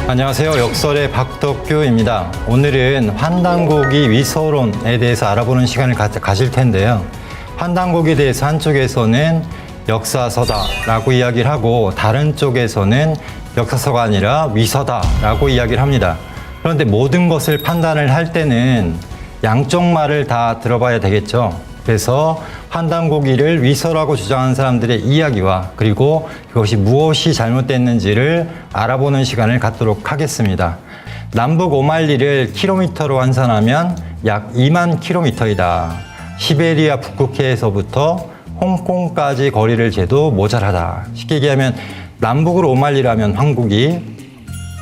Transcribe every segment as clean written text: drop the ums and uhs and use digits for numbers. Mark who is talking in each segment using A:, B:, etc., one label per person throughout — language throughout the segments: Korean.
A: 안녕하세요. 역설의 박덕규입니다. 오늘은 환단고기 위서론에 대해서 알아보는 시간을 가질 텐데요. 환단고기에 대해서 한쪽에서는 역사서다라고 이야기를 하고 다른 쪽에서는 역사서가 아니라 위서다라고 이야기를 합니다. 그런데 모든 것을 판단을 할 때는 양쪽 말을 다 들어봐야 되겠죠. 그래서 환단고기를 위서라고 주장하는 사람들의 이야기와 그리고 그것이 무엇이 잘못됐는지를 알아보는 시간을 갖도록 하겠습니다. 남북 오만리를 킬로미터로 환산하면 약 2만 킬로미터이다. 시베리아 북극해에서부터 홍콩까지 거리를 재도 모자라다. 쉽게 얘기하면 남북으로 오만리라면 한국이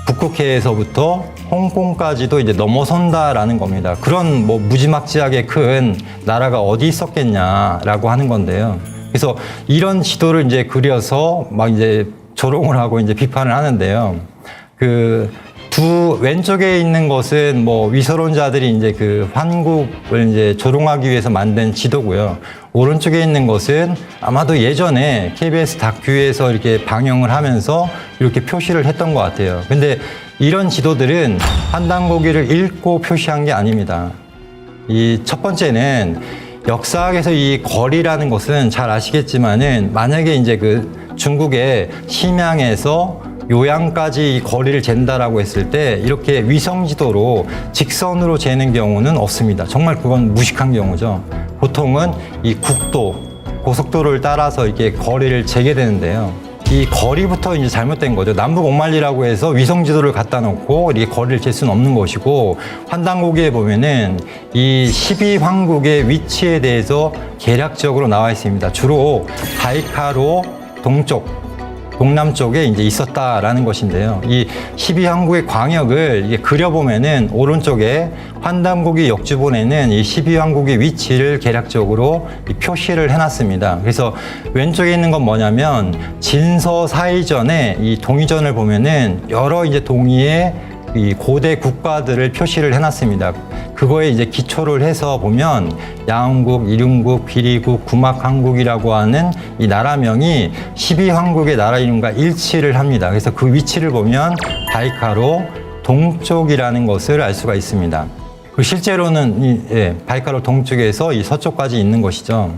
A: 북극해에서부터 홍콩까지도 이제 넘어선다라는 겁니다. 그런 무지막지하게 큰 나라가 어디 있었겠냐라고 하는 건데요. 그래서 이런 지도를 이제 그려서 막 이제 조롱을 하고 이제 비판을 하는데요. 왼쪽에 있는 것은 위서론자들이 이제 환국을 이제 조롱하기 위해서 만든 지도고요. 오른쪽에 있는 것은 아마도 예전에 KBS 다큐에서 이렇게 방영을 하면서 이렇게 표시를 했던 것 같아요. 근데 이런 지도들은 환단고기를 읽고 표시한 게 아닙니다. 이 첫 번째는 역사학에서 이 거리라는 것은 잘 아시겠지만은 만약에 이제 중국의 심양에서 요양까지 이 거리를 잰다라고 했을 때 이렇게 위성지도로 직선으로 재는 경우는 없습니다. 정말 그건 무식한 경우죠. 보통은 이 국도, 고속도로를 따라서 이렇게 거리를 재게 되는데요. 이 거리부터 이제 잘못된 거죠. 남북 오만리라고 해서 위성지도를 갖다 놓고 이렇게 거리를 잴 수는 없는 것이고, 환단고기에 보면은 이 12황국의 위치에 대해서 계략적으로 나와 있습니다. 주로 바이카로 동남쪽에 이제 있었다라는 것인데요. 이 12황국의 광역을 이게 그려보면은 오른쪽에 환단고기 역주본에는 이 12황국의 위치를 계략적으로 표시를 해놨습니다. 그래서 왼쪽에 있는 건 뭐냐면 진서사이전에 이 동이전을 보면은 여러 이제 동이의 이 고대 국가들을 표시를 해놨습니다. 그거에 이제 기초를 해서 보면 야옹국, 일윤국, 비리국, 구막항국이라고 하는 이 나라명이 12황국의 나라 이름과 일치를 합니다. 그래서 그 위치를 보면 바이카로 동쪽이라는 것을 알 수가 있습니다. 실제로는 바이카로 동쪽에서 이 서쪽까지 있는 것이죠.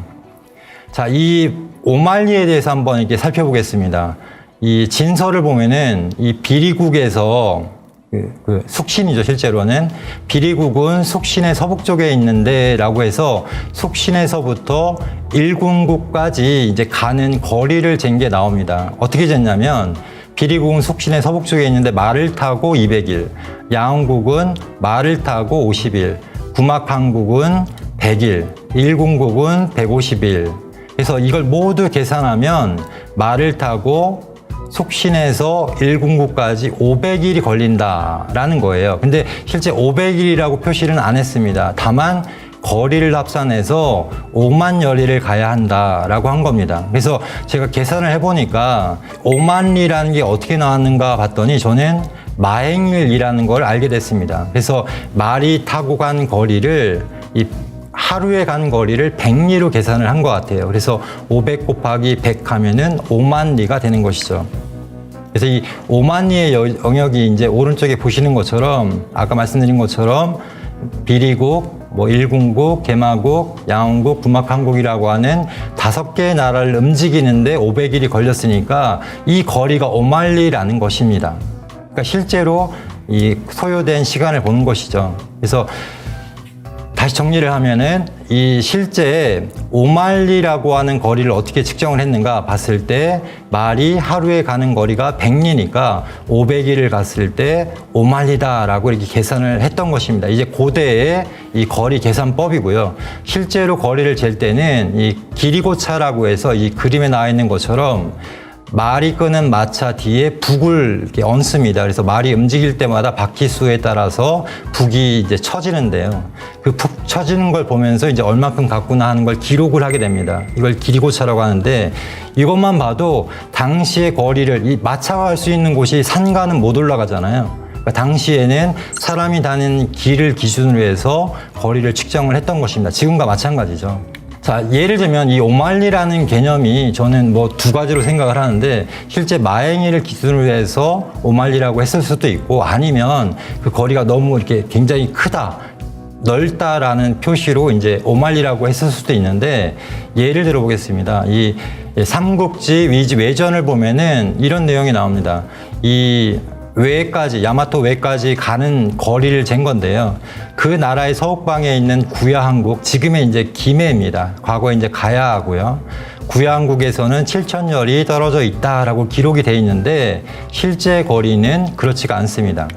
A: 자, 이 오만리에 대해서 한번 이렇게 살펴보겠습니다. 이 진서를 보면은 이 비리국에서 숙신이죠. 실제로는 비리국은 숙신의 서북쪽에 있는데 라고 해서 숙신에서부터 일군국까지 이제 가는 거리를 잰 게 나옵니다. 어떻게 쟀냐면 비리국은 숙신의 서북쪽에 있는데 말을 타고 200일, 야옹국은 말을 타고 50일, 구막항국은 100일, 일군국은 150일. 그래서 이걸 모두 계산하면 말을 타고 숙신에서 일군국까지 500일이 걸린다라는 거예요. 근데 실제 500일이라고 표시는 안 했습니다. 다만 거리를 합산해서 5만 여리를 가야 한다라고 한 겁니다. 그래서 제가 계산을 해보니까 5만 리라는 게 어떻게 나왔는가 봤더니 저는 마행일이라는 걸 알게 됐습니다. 그래서 말이 타고 간 거리를 하루에 간 거리를 100리로 계산을 한 것 같아요. 그래서 500 곱하기 100 하면은 5만 리가 되는 것이죠. 그래서 이 5만 리의 영역이 이제 오른쪽에 보시는 것처럼 아까 말씀드린 것처럼 비리국, 일군국, 개마국, 야옹국, 구막항국이라고 하는 5개의 나라를 움직이는데 500일이 걸렸으니까 이 거리가 5만 리라는 것입니다. 그러니까 실제로 이 소요된 시간을 보는 것이죠. 그래서 다시 정리를 하면은 이 실제 오만리라고 하는 거리를 어떻게 측정을 했는가 봤을 때 말이 하루에 가는 거리가 100리니까 500일을 갔을 때 5만리다라고 이렇게 계산을 했던 것입니다. 이제 고대의 이 거리 계산법이고요. 실제로 거리를 잴 때는 이 기리고차라고 해서 이 그림에 나와 있는 것처럼 말이 끄는 마차 뒤에 북을 이렇게 얹습니다. 그래서 말이 움직일 때마다 바퀴 수에 따라서 북이 이제 쳐지는데요. 그 북 쳐지는 걸 보면서 이제 얼마큼 갔구나 하는 걸 기록을 하게 됩니다. 이걸 기리고차라고 하는데 이것만 봐도 당시의 거리를 이 마차가 갈 수 있는 곳이 산가는 못 올라가잖아요. 그러니까 당시에는 사람이 다니는 길을 기준으로 해서 거리를 측정을 했던 것입니다. 지금과 마찬가지죠. 자, 예를 들면 이 오만리라는 개념이 저는 뭐 두 가지로 생각을 하는데, 실제 마행리를 기준으로 해서 오만리라고 했을 수도 있고, 아니면 그 거리가 너무 이렇게 굉장히 크다, 넓다라는 표시로 이제 오만리라고 했을 수도 있는데, 예를 들어 보겠습니다. 이 삼국지 위지 외전을 보면은 이런 내용이 나옵니다. 이 외까지, 야마토 외까지 가는 거리를 잰 건데요. 그 나라의 서북방에 있는 구야한국, 지금의 이제 김해입니다. 과거에 이제 가야하고요. 구야한국에서는 7,000열이 떨어져 있다라고 기록이 돼 있는데, 실제 거리는 그렇지가 않습니다.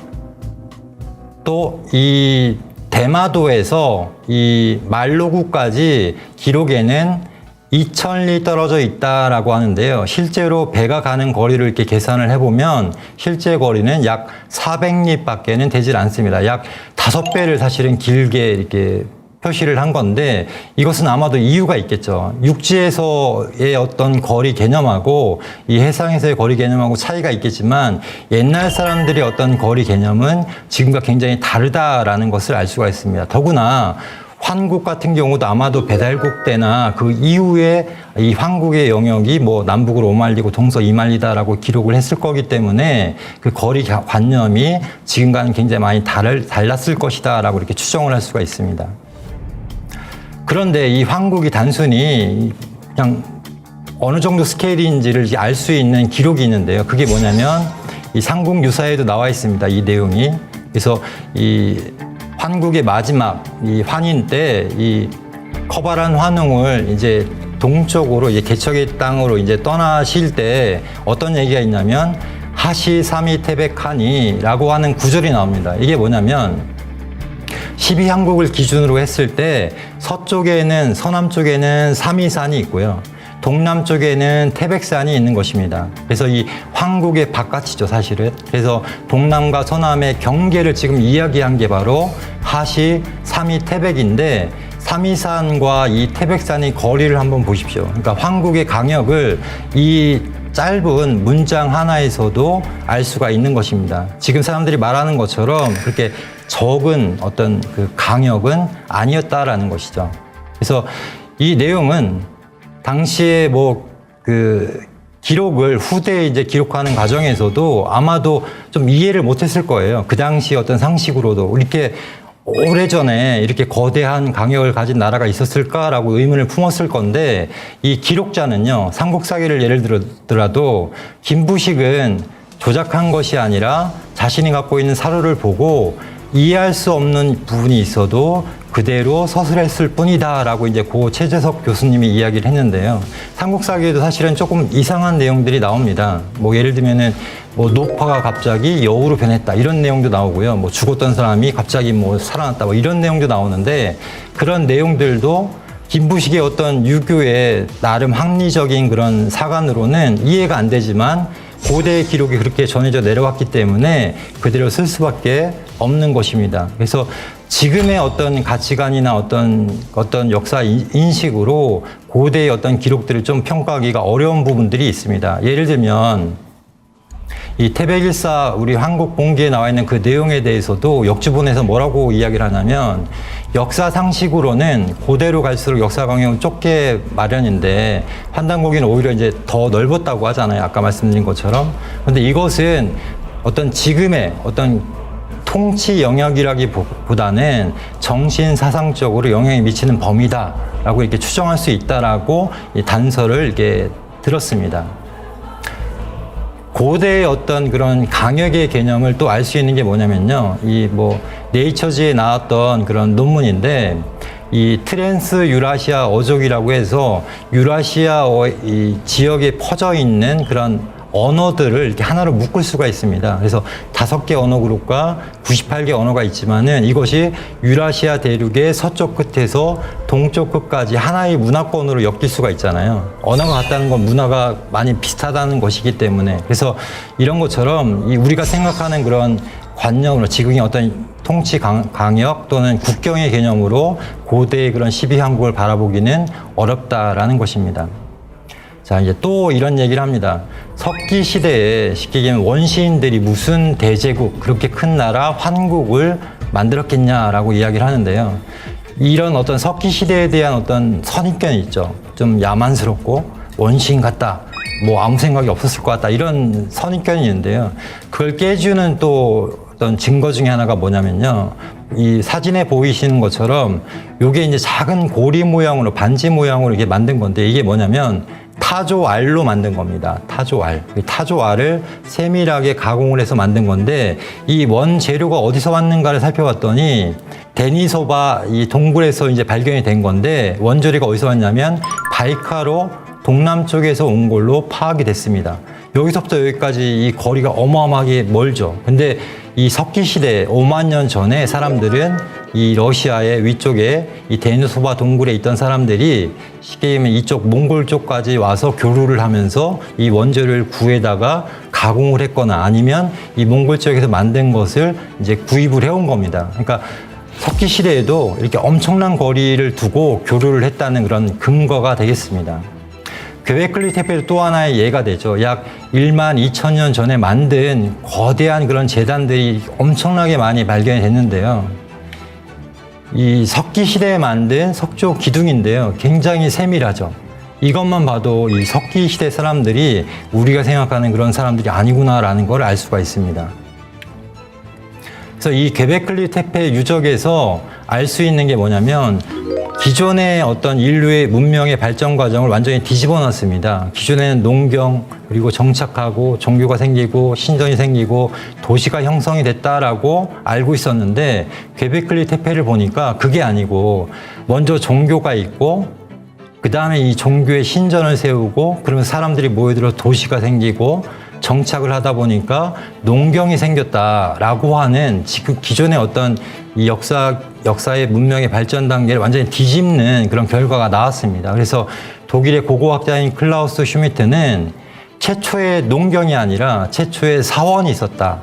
A: 또 이 대마도에서 이 말로구까지 기록에는 2,000리 떨어져 있다라고 하는데요. 실제로 배가 가는 거리를 이렇게 계산을 해보면 실제 거리는 약 400리 밖에는 되질 않습니다. 약 5배를 사실은 길게 이렇게 표시를 한 건데, 이것은 아마도 이유가 있겠죠. 육지에서의 어떤 거리 개념하고 이 해상에서의 거리 개념하고 차이가 있겠지만, 옛날 사람들의 어떤 거리 개념은 지금과 굉장히 다르다라는 것을 알 수가 있습니다. 더구나 환국 같은 경우도 아마도 배달국 때나 그 이후에 이 환국의 영역이 뭐 남북으로 5만리고 동서 2만리다라고 기록을 했을 거기 때문에 그 거리 관념이 지금과는 굉장히 많이 달랐을 것이다라고 이렇게 추정을 할 수가 있습니다. 그런데 이 환국이 단순히 그냥 어느 정도 스케일인지를 알 수 있는 기록이 있는데요. 그게 뭐냐면 이 삼국유사에도 나와 있습니다. 이 내용이. 그래서 이 환국의 마지막 이 환인 때 이 커바란 환웅을 이제 동쪽으로 이제 개척의 땅으로 이제 떠나실 때 어떤 얘기가 있냐면 하시 사미 태백하니라고 하는 구절이 나옵니다. 이게 뭐냐면 12항국을 기준으로 했을 때 서쪽에는 서남쪽에는 사미산이 있고요. 동남쪽에는 태백산이 있는 것입니다. 그래서 이 황국의 바깥이죠, 사실은. 그래서 동남과 서남의 경계를 지금 이야기한 게 바로 하시, 사미, 태백인데, 사미산과 이 태백산의 거리를 한번 보십시오. 그러니까 황국의 강역을 이 짧은 문장 하나에서도 알 수가 있는 것입니다. 지금 사람들이 말하는 것처럼 그렇게 적은 어떤 그 강역은 아니었다라는 것이죠. 그래서 이 내용은 당시에 뭐 그 기록을 후대에 이제 기록하는 과정에서도 아마도 좀 이해를 못했을 거예요. 그 당시 어떤 상식으로도 이렇게 오래전에 이렇게 거대한 강역을 가진 나라가 있었을까라고 의문을 품었을 건데, 이 기록자는요, 삼국사기를 예를 들더라도 김부식은 조작한 것이 아니라 자신이 갖고 있는 사료를 보고 이해할 수 없는 부분이 있어도 그대로 서술했을 뿐이다라고 이제 고 최재석 교수님이 이야기를 했는데요. 삼국사기에도 사실은 조금 이상한 내용들이 나옵니다. 뭐 예를 들면은 뭐 노파가 갑자기 여우로 변했다 이런 내용도 나오고요. 뭐 죽었던 사람이 갑자기 뭐 살아났다 뭐 이런 내용도 나오는데, 그런 내용들도 김부식의 어떤 유교의 나름 합리적인 그런 사관으로는 이해가 안 되지만, 고대의 기록이 그렇게 전해져 내려왔기 때문에 그대로 쓸 수밖에 없는 것입니다. 그래서 지금의 어떤 가치관이나 어떤 역사 인식으로 고대의 어떤 기록들을 좀 평가하기가 어려운 부분들이 있습니다. 예를 들면 이 태백일사 우리 한국본기에 나와 있는 그 내용에 대해서도 역주본에서 뭐라고 이야기를 하냐면, 역사 상식으로는 고대로 갈수록 역사 강역은 좁게 마련인데 환단고기는 오히려 이제 더 넓었다고 하잖아요. 아까 말씀드린 것처럼. 그런데 이것은 어떤 지금의 어떤 통치 영역이라기보다는 정신 사상적으로 영향이 미치는 범위다라고 이렇게 추정할 수 있다라고 이 단서를 이렇게 들었습니다. 고대의 어떤 그런 강역의 개념을 또 알 수 있는 게 뭐냐면요. 이 뭐 네이처지에 나왔던 그런 논문인데, 이 트랜스 유라시아 어족이라고 해서 유라시아 이 지역에 퍼져 있는 그런 언어들을 이렇게 하나로 묶을 수가 있습니다. 그래서 5개 언어 그룹과 98개 언어가 있지만은 이것이 유라시아 대륙의 서쪽 끝에서 동쪽 끝까지 하나의 문화권으로 엮일 수가 있잖아요. 언어가 같다는 건 문화가 많이 비슷하다는 것이기 때문에. 그래서 이런 것처럼 우리가 생각하는 그런 관념으로 지금의 어떤 통치 강역 또는 국경의 개념으로 고대의 그런 12항국을 바라보기는 어렵다라는 것입니다. 자, 이제 또 이런 얘기를 합니다. 석기 시대에 쉽게 얘기하면 원시인들이 무슨 대제국, 그렇게 큰 나라 환국을 만들었겠냐라고 이야기를 하는데요. 이런 어떤 석기 시대에 대한 어떤 선입견이 있죠. 좀 야만스럽고 원시인 같다. 뭐 아무 생각이 없었을 것 같다. 이런 선입견이 있는데요. 그걸 깨주는 또 어떤 증거 중에 하나가 뭐냐면요. 이 사진에 보이시는 것처럼 요게 이제 작은 고리 모양으로 반지 모양으로 이렇게 만든 건데 이게 뭐냐면 타조알로 만든 겁니다. 타조알. 타조알을 세밀하게 가공을 해서 만든 건데 이 원재료가 어디서 왔는가를 살펴봤더니 데니소바 이 동굴에서 이제 발견이 된 건데 원재료가 어디서 왔냐면 바이카로 동남쪽에서 온 걸로 파악이 됐습니다. 여기서부터 여기까지 이 거리가 어마어마하게 멀죠. 근데 이 석기 시대 5만 년 전에 사람들은 이 러시아의 위쪽에 이 데니소바 동굴에 있던 사람들이 쉽게 얘기하면 이쪽 몽골 쪽까지 와서 교류를 하면서 이 원재료를 구해다가 가공을 했거나 아니면 이 몽골 쪽에서 만든 것을 이제 구입을 해온 겁니다. 그러니까 석기 시대에도 이렇게 엄청난 거리를 두고 교류를 했다는 그런 근거가 되겠습니다. göbekli tepe도 또 하나의 예가 되죠. 약 1만 2천 년 전에 만든 거대한 그런 재단들이 엄청나게 많이 발견이 됐는데요. 이 석기 시대에 만든 석조 기둥인데요. 굉장히 세밀하죠. 이것만 봐도 이 석기 시대 사람들이 우리가 생각하는 그런 사람들이 아니구나라는 걸 알 수가 있습니다. 그래서 이 göbekli tepe 유적에서 알 수 있는 게 뭐냐면 기존의 어떤 인류의 문명의 발전 과정을 완전히 뒤집어 놨습니다. 기존에는 농경, 그리고 정착하고 종교가 생기고 신전이 생기고 도시가 형성이 됐다라고 알고 있었는데 göbekli tepe를 보니까 그게 아니고 먼저 종교가 있고 그 다음에 이 종교의 신전을 세우고 그러면 사람들이 모여들어 도시가 생기고 정착을 하다 보니까 농경이 생겼다라고 하는 지금 기존의 어떤 이 역사의 문명의 발전 단계를 완전히 뒤집는 그런 결과가 나왔습니다. 그래서 독일의 고고학자인 클라우스 슈미트는 최초의 농경이 아니라 최초의 사원이 있었다.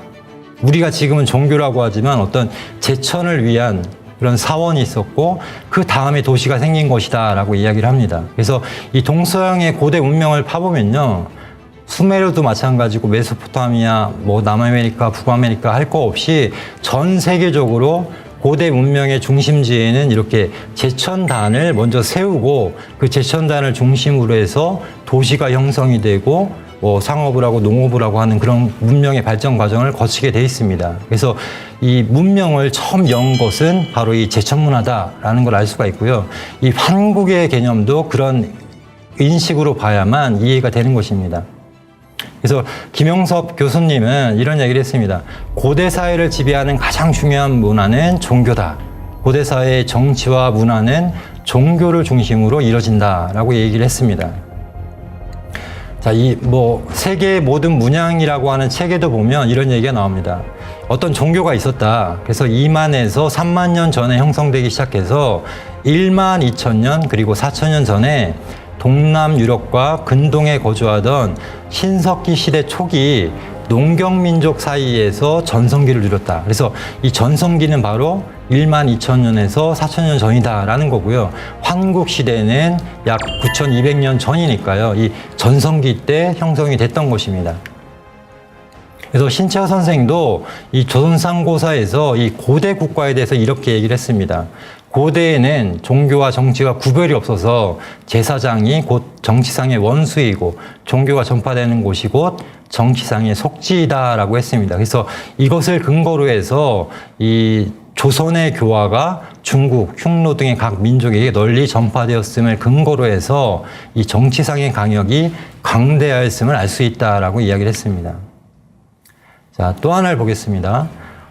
A: 우리가 지금은 종교라고 하지만 어떤 제천을 위한 그런 사원이 있었고 그 다음에 도시가 생긴 것이다라고 이야기를 합니다. 그래서 이 동서양의 고대 문명을 파보면요. 수메르도 마찬가지고 메소포타미아, 뭐 남아메리카, 북아메리카 할 거 없이 전 세계적으로 고대 문명의 중심지에는 이렇게 제천단을 먼저 세우고 그 제천단을 중심으로 해서 도시가 형성이 되고 뭐 상업을 하고 농업을 하고 하는 그런 문명의 발전 과정을 거치게 돼 있습니다. 그래서 이 문명을 처음 연 것은 바로 이 제천문화다라는 걸 알 수가 있고요. 이 환국의 개념도 그런 인식으로 봐야만 이해가 되는 것입니다. 그래서 김용섭 교수님은 이런 얘기를 했습니다. 고대 사회를 지배하는 가장 중요한 문화는 종교다. 고대 사회의 정치와 문화는 종교를 중심으로 이뤄진다라고 얘기를 했습니다. 자, 이 뭐 세계의 모든 문양이라고 하는 책에도 보면 이런 얘기가 나옵니다. 어떤 종교가 있었다. 그래서 2만에서 3만 년 전에 형성되기 시작해서 1만 2천 년 그리고 4천 년 전에 동남 유럽과 근동에 거주하던 신석기 시대 초기 농경민족 사이에서 전성기를 누렸다. 그래서 이 전성기는 바로 1만 2천 년에서 4천 년 전이다라는 거고요. 환국 시대는 약 9,200년 전이니까요. 이 전성기 때 형성이 됐던 것입니다. 그래서 신채화 선생도 이 조선상고사에서 이 고대 국가에 대해서 이렇게 얘기를 했습니다. 고대에는 종교와 정치가 구별이 없어서 제사장이 곧 정치상의 원수이고 종교가 전파되는 곳이 곧 정치상의 속지이다라고 했습니다. 그래서 이것을 근거로 해서 이 조선의 교화가 중국, 흉노 등의 각 민족에게 널리 전파되었음을 근거로 해서 이 정치상의 강력이 강대하였음을 알 수 있다라고 이야기를 했습니다. 자, 또 하나를 보겠습니다.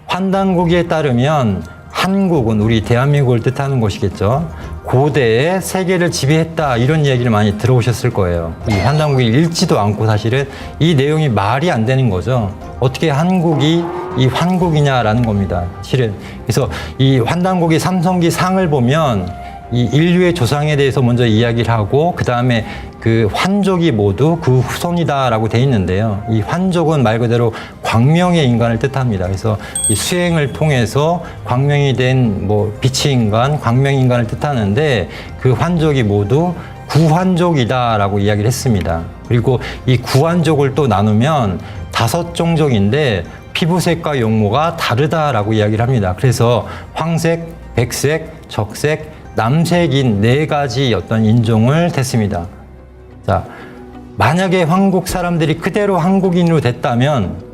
A: 환단고기에 따르면 한국은 우리 대한민국을 뜻하는 것이겠죠. 고대에 세계를 지배했다 이런 얘기를 많이 들어오셨을 거예요. 이 환단고기 읽지도 않고 사실은 이 내용이 말이 안 되는 거죠. 어떻게 한국이 이 환국이냐라는 겁니다. 실은. 그래서 이 환단고기 삼성기 상을 보면 이 인류의 조상에 대해서 먼저 이야기를 하고 그 다음에 그 환족이 모두 그 후손이다라고 돼 있는데요. 이 환족은 말 그대로 광명의 인간을 뜻합니다. 그래서 이 수행을 통해서 광명이 된 뭐 빛의 인간, 광명 인간을 뜻하는데 그 환족이 모두 구환족이다라고 이야기를 했습니다. 그리고 이 구환족을 또 나누면 5종족인데 피부색과 용모가 다르다라고 이야기를 합니다. 그래서 황색, 백색, 적색, 남색인 네 가지 어떤 인종을 댔습니다. 자, 만약에 한국 사람들이 그대로 한국인으로 됐다면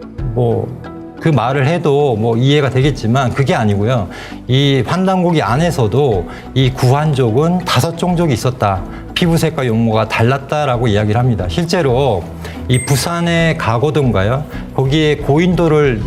A: 그 말을 해도 이해가 되겠지만 그게 아니고요. 이 환단고기 안에서도 이 구한족은 5종족이 있었다. 피부색과 용모가 달랐다라고 이야기를 합니다. 실제로 이 부산에 가거든가요? 거기에 고인돌을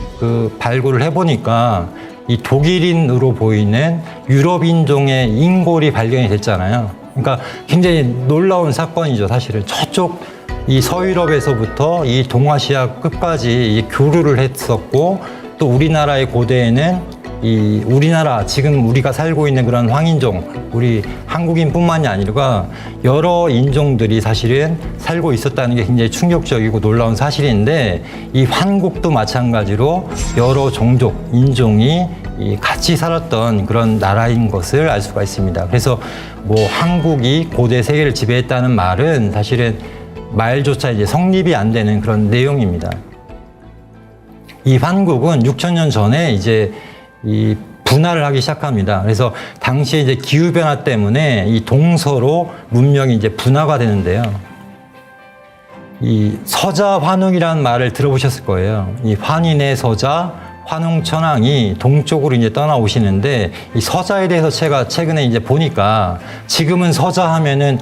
A: 발굴을 해보니까 이 독일인으로 보이는 유럽인종의 인골이 발견이 됐잖아요. 그러니까 굉장히 놀라운 사건이죠, 사실은. 저쪽 이 서유럽에서부터 이 동아시아 끝까지 이 교류를 했었고, 또 우리나라의 고대에는 이 우리나라 지금 우리가 살고 있는 그런 황인종, 우리 한국인뿐만이 아니라 여러 인종들이 사실은 살고 있었다는 게 굉장히 충격적이고 놀라운 사실인데, 이 환국도 마찬가지로 여러 종족, 인종이 같이 살았던 그런 나라인 것을 알 수가 있습니다. 그래서 한국이 고대 세계를 지배했다는 말은 사실은 말조차 이제 성립이 안 되는 그런 내용입니다. 이 환국은 6,000년 전에 이제 이 분화를 하기 시작합니다. 그래서 당시에 이제 기후변화 때문에 이 동서로 문명이 이제 분화가 되는데요. 이 서자 환웅이라는 말을 들어보셨을 거예요. 이 환인의 서자, 환웅천왕이 동쪽으로 이제 떠나오시는데, 이 서자에 대해서 제가 최근에 이제 보니까 지금은 서자 하면은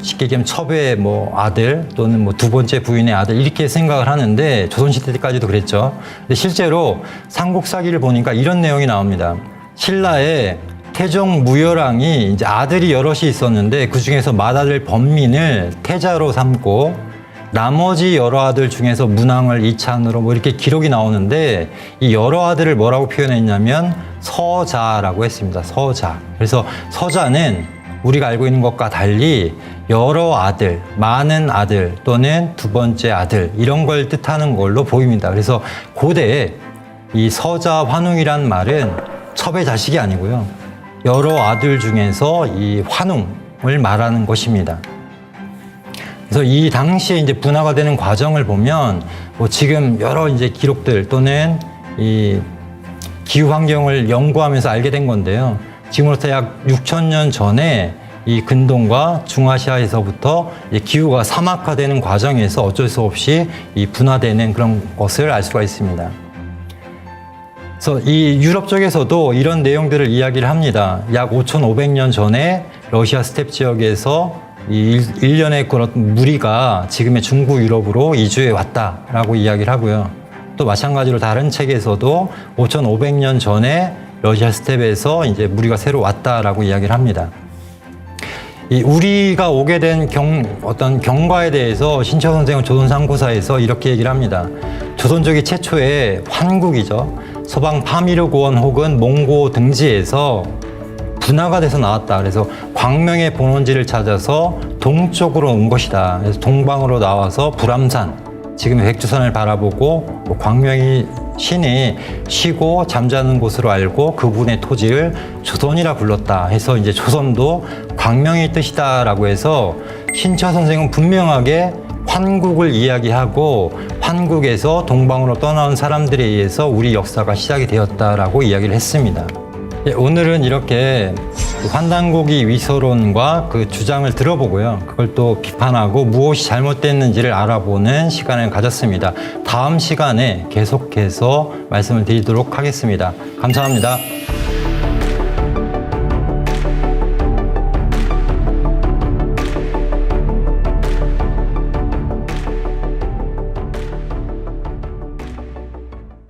A: 쉽게 얘기하면 첩의 아들 또는 두 번째 부인의 아들 이렇게 생각을 하는데, 조선시대 때까지도 그랬죠. 근데 실제로 삼국사기를 보니까 이런 내용이 나옵니다. 신라의 태종 무열왕이 이제 아들이 여럿이 있었는데 그 중에서 맏아들 범민을 태자로 삼고, 나머지 여러 아들 중에서 문왕을 이찬으로 이렇게 기록이 나오는데, 이 여러 아들을 뭐라고 표현했냐면 서자라고 했습니다. 서자. 그래서 서자는 우리가 알고 있는 것과 달리 여러 아들, 많은 아들 또는 두 번째 아들 이런 걸 뜻하는 걸로 보입니다. 그래서 고대에 이 서자 환웅이란 말은 첩의 자식이 아니고요, 여러 아들 중에서 이 환웅을 말하는 것입니다. 그래서 이 당시에 이제 분화가 되는 과정을 보면 지금 여러 이제 기록들 또는 이 기후 환경을 연구하면서 알게 된 건데요. 지금으로부터 약 6,000년 전에 이 근동과 중아시아에서부터 기후가 사막화되는 과정에서 어쩔 수 없이 이 분화되는 그런 것을 알 수가 있습니다. 그래서 이 유럽 쪽에서도 이런 내용들을 이야기를 합니다. 약 5,500년 전에 러시아 스텝 지역에서 이 일련의 그런 무리가 지금의 중부 유럽으로 이주해 왔다라고 이야기를 하고요. 또 마찬가지로 다른 책에서도 5,500년 전에 러시아 스텝에서 이제 무리가 새로 왔다라고 이야기를 합니다. 이 우리가 오게 된 어떤 경과에 대해서 신철 선생은 조선상고사에서 이렇게 얘기를 합니다. 조선족이 최초의 환국이죠. 서방 파미르고원 혹은 몽고 등지에서 분화가 돼서 나왔다. 그래서 광명의 본원지를 찾아서 동쪽으로 온 것이다. 그래서 동방으로 나와서 불암산, 지금의 백두산을 바라보고 광명이 신이 쉬고 잠자는 곳으로 알고 그분의 토지를 조선이라 불렀다 해서 이제 조선도 광명의 뜻이다라고 해서 신철 선생은 분명하게 환국을 이야기하고 환국에서 동방으로 떠나온 사람들에 의해서 우리 역사가 시작이 되었다라고 이야기를 했습니다. 오늘은 이렇게 환단고기 위서론과 그 주장을 들어보고요. 그걸 또 비판하고 무엇이 잘못됐는지를 알아보는 시간을 가졌습니다. 다음 시간에 계속해서 말씀을 드리도록 하겠습니다. 감사합니다.